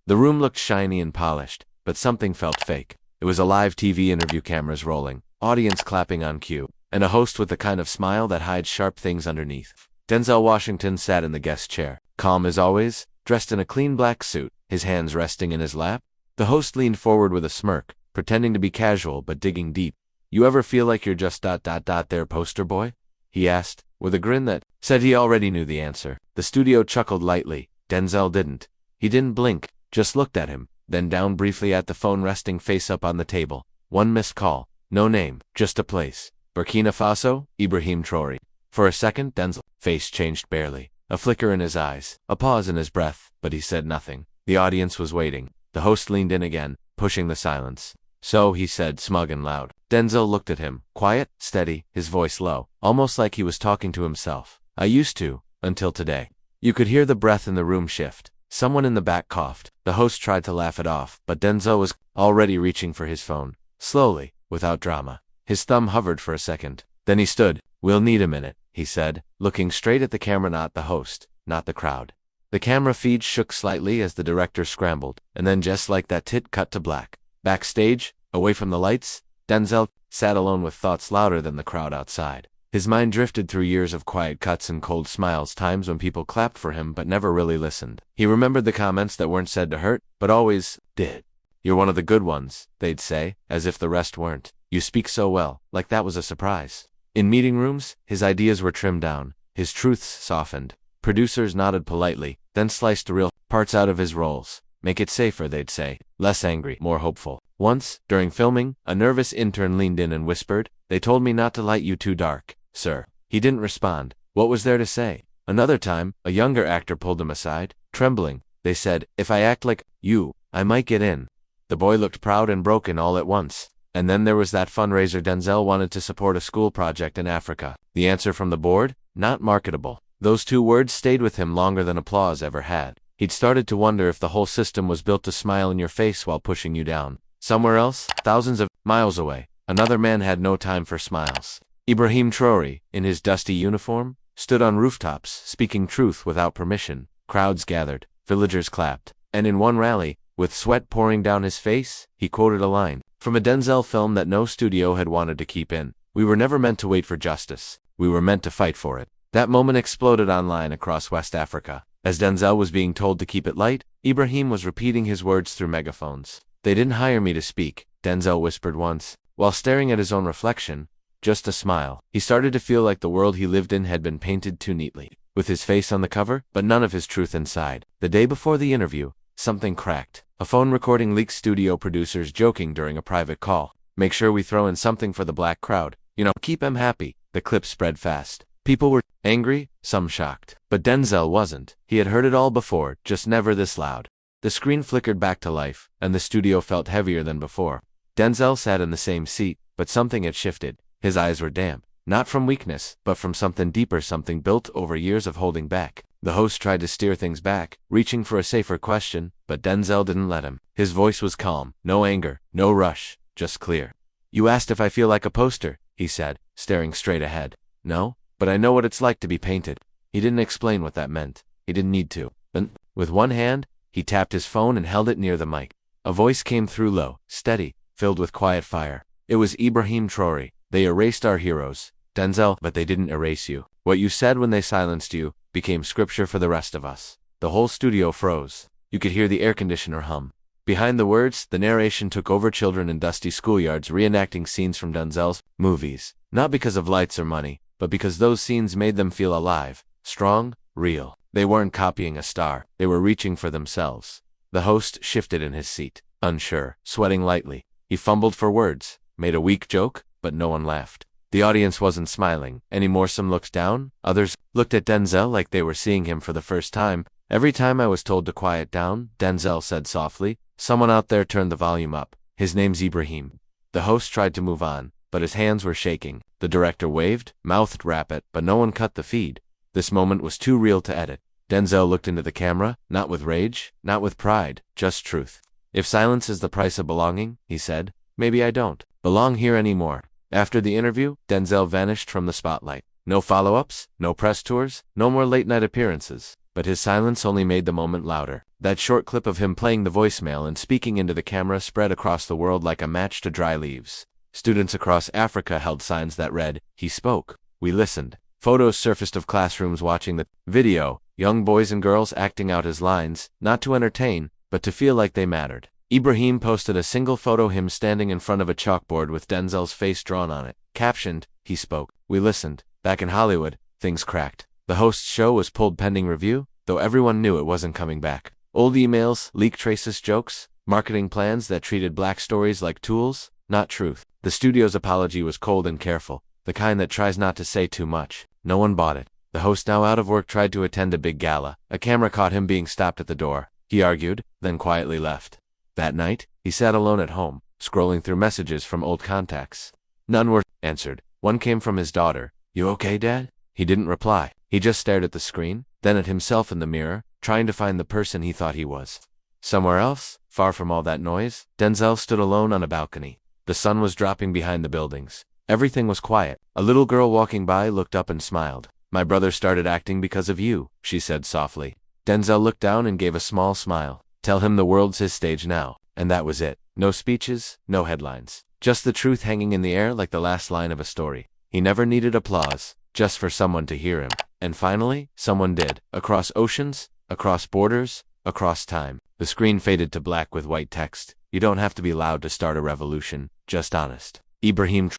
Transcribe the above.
The room looked shiny and polished, but something felt fake. It was a live TV interview, cameras rolling, audience clapping on cue, and a host with the kind of smile that hides sharp things underneath. Denzel Washington sat in the guest chair, calm as always, dressed in a clean black suit, his hands resting in his lap. The host leaned forward with a smirk, pretending to be casual but digging deep. "You ever feel like you're just ... there, poster boy?" he asked, with a grin that said he already knew the answer. The studio chuckled lightly. Denzel didn't. He didn't blink, just looked at him, then down briefly at the phone resting face up on the table. One missed call. No name, just a place. Burkina Faso, Ibrahim Traoré. For a second, Denzel's face changed barely. A flicker in his eyes, a pause in his breath, but he said nothing. The audience was waiting. The host leaned in again, pushing the silence. "So," he said, smug and loud. Denzel looked at him, quiet, steady, his voice low, almost like he was talking to himself. "I used to, until today." You could hear the breath in the room shift. Someone in the back coughed. The host tried to laugh it off, but Denzel was already reaching for his phone. Slowly, without drama. His thumb hovered for a second. Then he stood. "We'll need a minute," he said, looking straight at the camera, not the host, not the crowd. The camera feed shook slightly as the director scrambled, and then just like that it cut to black. Backstage, away from the lights, Denzel sat alone with thoughts louder than the crowd outside. His mind drifted through years of quiet cuts and cold smiles, times when people clapped for him but never really listened. He remembered the comments that weren't said to hurt, but always did. "You're one of the good ones," they'd say, as if the rest weren't. "You speak so well," like that was a surprise. In meeting rooms, his ideas were trimmed down, his truths softened. Producers nodded politely, then sliced the real parts out of his roles. "Make it safer," they'd say. Less angry, more hopeful. Once, during filming, a nervous intern leaned in and whispered, "They told me not to light you too dark, sir." He didn't respond. What was there to say? Another time, a younger actor pulled him aside, trembling. They said, "If I act like you, I might get in." The boy looked proud and broken all at once. And then there was that fundraiser. Denzel wanted to support a school project in Africa. The answer from the board? Not marketable. Those two words stayed with him longer than applause ever had. He'd started to wonder if the whole system was built to smile in your face while pushing you down. Somewhere else, thousands of miles away, another man had no time for smiles. Ibrahim Traoré, in his dusty uniform, stood on rooftops, speaking truth without permission. Crowds gathered, villagers clapped, and in one rally, with sweat pouring down his face, he quoted a line from a Denzel film that no studio had wanted to keep in. "We were never meant to wait for justice. We were meant to fight for it." That moment exploded online across West Africa. As Denzel was being told to keep it light, Ibrahim was repeating his words through megaphones. "They didn't hire me to speak," Denzel whispered once, while staring at his own reflection. Just a smile. He started to feel like the world he lived in had been painted too neatly, with his face on the cover, but none of his truth inside. The day before the interview, something cracked. A phone recording leaked, studio producers joking during a private call. "Make sure we throw in something for the black crowd. Keep them happy." The clip spread fast. People were angry, some shocked. But Denzel wasn't. He had heard it all before, just never this loud. The screen flickered back to life, and the studio felt heavier than before. Denzel sat in the same seat, but something had shifted. His eyes were damp. Not from weakness, but from something deeper, something built over years of holding back. The host tried to steer things back, reaching for a safer question, but Denzel didn't let him. His voice was calm, no anger, no rush, just clear. "You asked if I feel like a poster," he said, staring straight ahead. "No, but I know what it's like to be painted." He didn't explain what that meant. He didn't need to. Then, with one hand, he tapped his phone and held it near the mic. A voice came through, low, steady, filled with quiet fire. It was Ibrahim Traoré. "They erased our heroes, Denzel, but they didn't erase you. What you said when they silenced you became scripture for the rest of us." The whole studio froze. You could hear the air conditioner hum. Behind the words, the narration took over, children in dusty schoolyards reenacting scenes from Denzel's movies. Not because of lights or money, but because those scenes made them feel alive, strong, real. They weren't copying a star. They were reaching for themselves. The host shifted in his seat, unsure, sweating lightly. He fumbled for words, made a weak joke, but no one laughed. The audience wasn't smiling anymore. Some looked down, others looked at Denzel like they were seeing him for the first time. "Every time I was told to quiet down," Denzel said softly, "someone out there turned the volume up. His name's Ibrahim." The host tried to move on, but his hands were shaking. The director waved, mouthed rapid, but no one cut the feed. This moment was too real to edit. Denzel looked into the camera, not with rage, not with pride, just truth. "If silence is the price of belonging," he said, "maybe I don't belong here anymore." After the interview, Denzel vanished from the spotlight. No follow-ups, no press tours, no more late-night appearances. but his silence only made the moment louder. That short clip of him playing the voicemail and speaking into the camera spread across the world like a match to dry leaves. Students across Africa held signs that read, "He spoke. We listened." Photos surfaced of classrooms watching the video, young boys and girls acting out his lines, not to entertain, but to feel like they mattered. Ibrahim posted a single photo, him standing in front of a chalkboard with Denzel's face drawn on it, captioned, "He spoke. We listened." Back in Hollywood, things cracked. The host's show was pulled pending review, though everyone knew it wasn't coming back. Old emails, leaked racist jokes, marketing plans that treated black stories like tools, not truth. The studio's apology was cold and careful, the kind that tries not to say too much. No one bought it. The host, now out of work, tried to attend a big gala. A camera caught him being stopped at the door. He argued, then quietly left. That night, he sat alone at home, scrolling through messages from old contacts. None were answered. One came from his daughter. "You okay, Dad?" He didn't reply. He just stared at the screen, then at himself in the mirror, trying to find the person he thought he was. Somewhere else, far from all that noise, Denzel stood alone on a balcony. The sun was dropping behind the buildings. Everything was quiet. A little girl walking by looked up and smiled. "My brother started acting because of you," she said softly. Denzel looked down and gave a small smile. Tell him the world's his stage now. And that was it. No speeches, no headlines. Just the truth hanging in the air like the last line of a story. He never needed applause, just for someone to hear him. And finally, someone did. Across oceans, across borders, across time. The screen faded to black with white text. "You don't have to be loud to start a revolution, just honest." Ibrahim